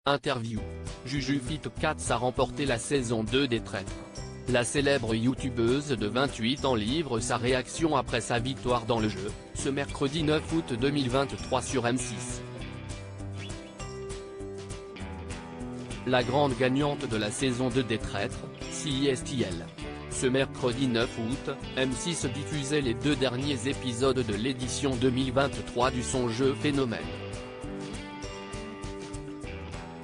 Interview. Jujufit Katz a remporté la saison 2 des Traîtres. La célèbre youtubeuse de 28 ans livre sa réaction après sa victoire dans le jeu, ce mercredi 9 août 2023 sur M6. La grande gagnante de la saison 2 des Traîtres, CISTL. Ce mercredi 9 août, M6 diffusait les 2 derniers épisodes de l'édition 2023 du Son Jeu Phénomène.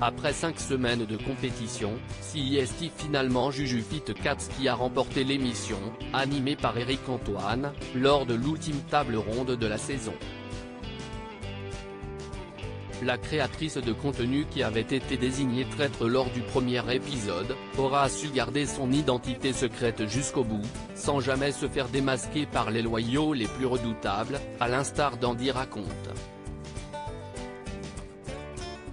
Après 5 semaines de compétition, CIST finalement Jujufit Katz qui a remporté l'émission, animée par Eric Antoine, lors de l'ultime table ronde de la saison. La créatrice de contenu qui avait été désignée traître lors du premier épisode, aura su garder son identité secrète jusqu'au bout, sans jamais se faire démasquer par les loyaux les plus redoutables, à l'instar d'Andy raconte.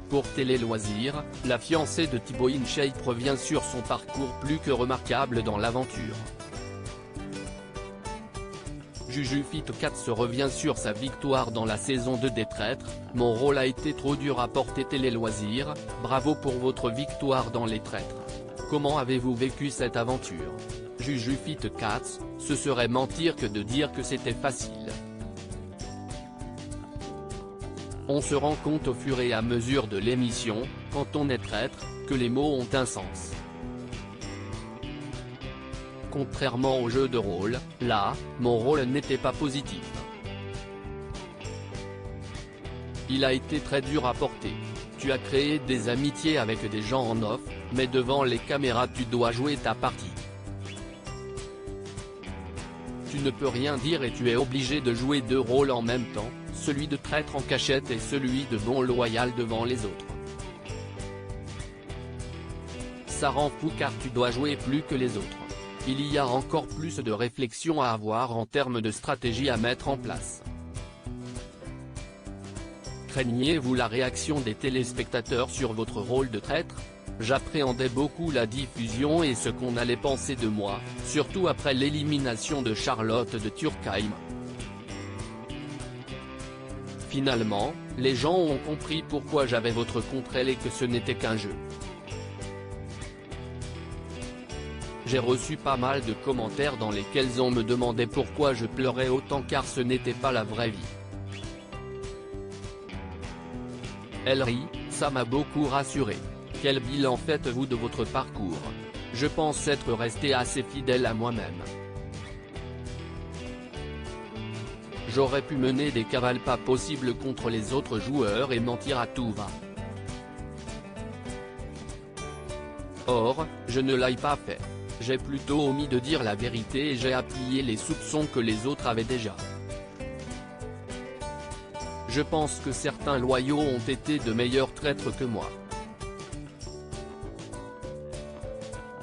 Pour Télé Loisirs, la fiancée de Thibaut InShape revient sur son parcours plus que remarquable dans l'aventure. Jujufit Katz revient sur sa victoire dans la saison 2 des Traîtres. Mon rôle a été trop dur à porter Télé Loisirs, bravo pour votre victoire dans les Traîtres. Comment avez-vous vécu cette aventure? Jujufit Katz, ce serait mentir que de dire que c'était facile. On se rend compte au fur et à mesure de l'émission, quand on est traître, que les mots ont un sens. Contrairement au jeu de rôle, là, mon rôle n'était pas positif. Il a été très dur à porter. Tu as créé des amitiés avec des gens en off, mais devant les caméras tu dois jouer ta partie. Tu ne peux rien dire et tu es obligé de jouer 2 rôles en même temps, celui de traître en cachette et celui de bon loyal devant les autres. Ça rend fou car tu dois jouer plus que les autres. Il y a encore plus de réflexion à avoir en termes de stratégie à mettre en place. Craignez-vous la réaction des téléspectateurs sur votre rôle de traître? J'appréhendais beaucoup la diffusion et ce qu'on allait penser de moi, surtout après l'élimination de Charlotte de Turckheim. Finalement, les gens ont compris pourquoi j'avais votre contre elle et que ce n'était qu'un jeu. J'ai reçu pas mal de commentaires dans lesquels on me demandait pourquoi je pleurais autant car ce n'était pas la vraie vie. Elle rit, ça m'a beaucoup rassuré. Quel bilan faites-vous de votre parcours? Je pense être resté assez fidèle à moi-même. J'aurais pu mener des cavales pas possibles contre les autres joueurs et mentir à tout va. Or, je ne l'ai pas fait. J'ai plutôt omis de dire la vérité et j'ai appuyé les soupçons que les autres avaient déjà. Je pense que certains loyaux ont été de meilleurs traîtres que moi.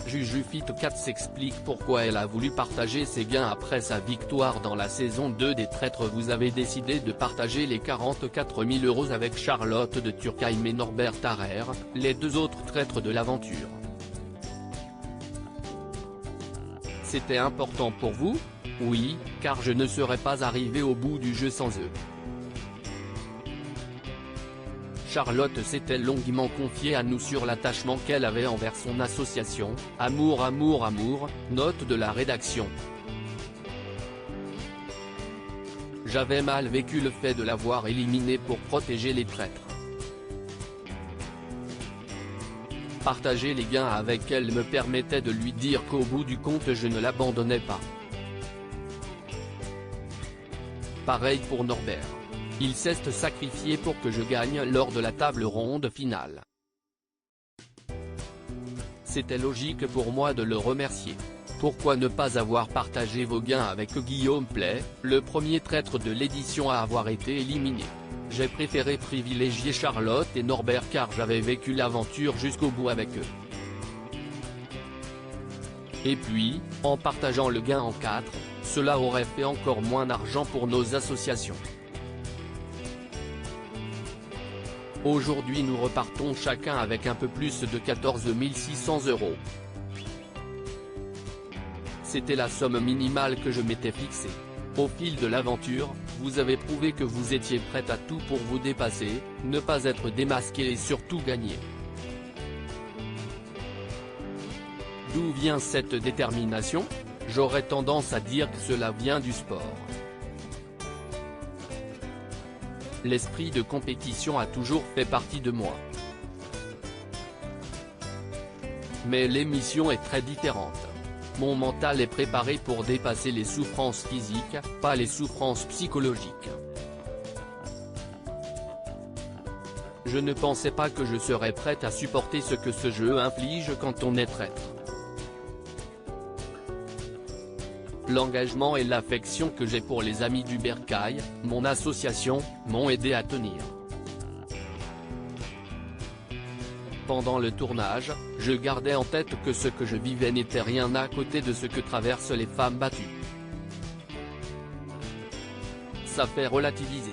Jujufit Katz explique pourquoi elle a voulu partager ses gains après sa victoire dans la saison 2 des Traîtres. Vous avez décidé de partager les 44 000 € avec Charlotte de Turckheim et Norbert Tarrer, les 2 autres traîtres de l'aventure. C'était important pour vous? Oui, car je ne serais pas arrivé au bout du jeu sans eux. Charlotte s'était longuement confiée à nous sur l'attachement qu'elle avait envers son association, Amour Amour Amour, note de la rédaction. J'avais mal vécu le fait de l'avoir éliminée pour protéger les traîtres. Partager les gains avec elle me permettait de lui dire qu'au bout du compte je ne l'abandonnais pas. Pareil pour Norbert. Il s'est sacrifié pour que je gagne lors de la table ronde finale. C'était logique pour moi de le remercier. Pourquoi ne pas avoir partagé vos gains avec Guillaume Play, le premier traître de l'édition à avoir été éliminé? J'ai préféré privilégier Charlotte et Norbert car j'avais vécu l'aventure jusqu'au bout avec eux. Et puis, en partageant le gain en 4, cela aurait fait encore moins d'argent pour nos associations. Aujourd'hui nous repartons chacun avec un peu plus de 14 600 €. C'était la somme minimale que je m'étais fixée. Au fil de l'aventure, vous avez prouvé que vous étiez prête à tout pour vous dépasser, ne pas être démasqué et surtout gagner. D'où vient cette détermination? J'aurais tendance à dire que cela vient du sport. L'esprit de compétition a toujours fait partie de moi. Mais l'émission est très différente. Mon mental est préparé pour dépasser les souffrances physiques, pas les souffrances psychologiques. Je ne pensais pas que je serais prête à supporter ce que ce jeu inflige quand on est traître. L'engagement et l'affection que j'ai pour les amis du Bercail, mon association, m'ont aidé à tenir. Pendant le tournage, je gardais en tête que ce que je vivais n'était rien à côté de ce que traversent les femmes battues. Ça fait relativiser.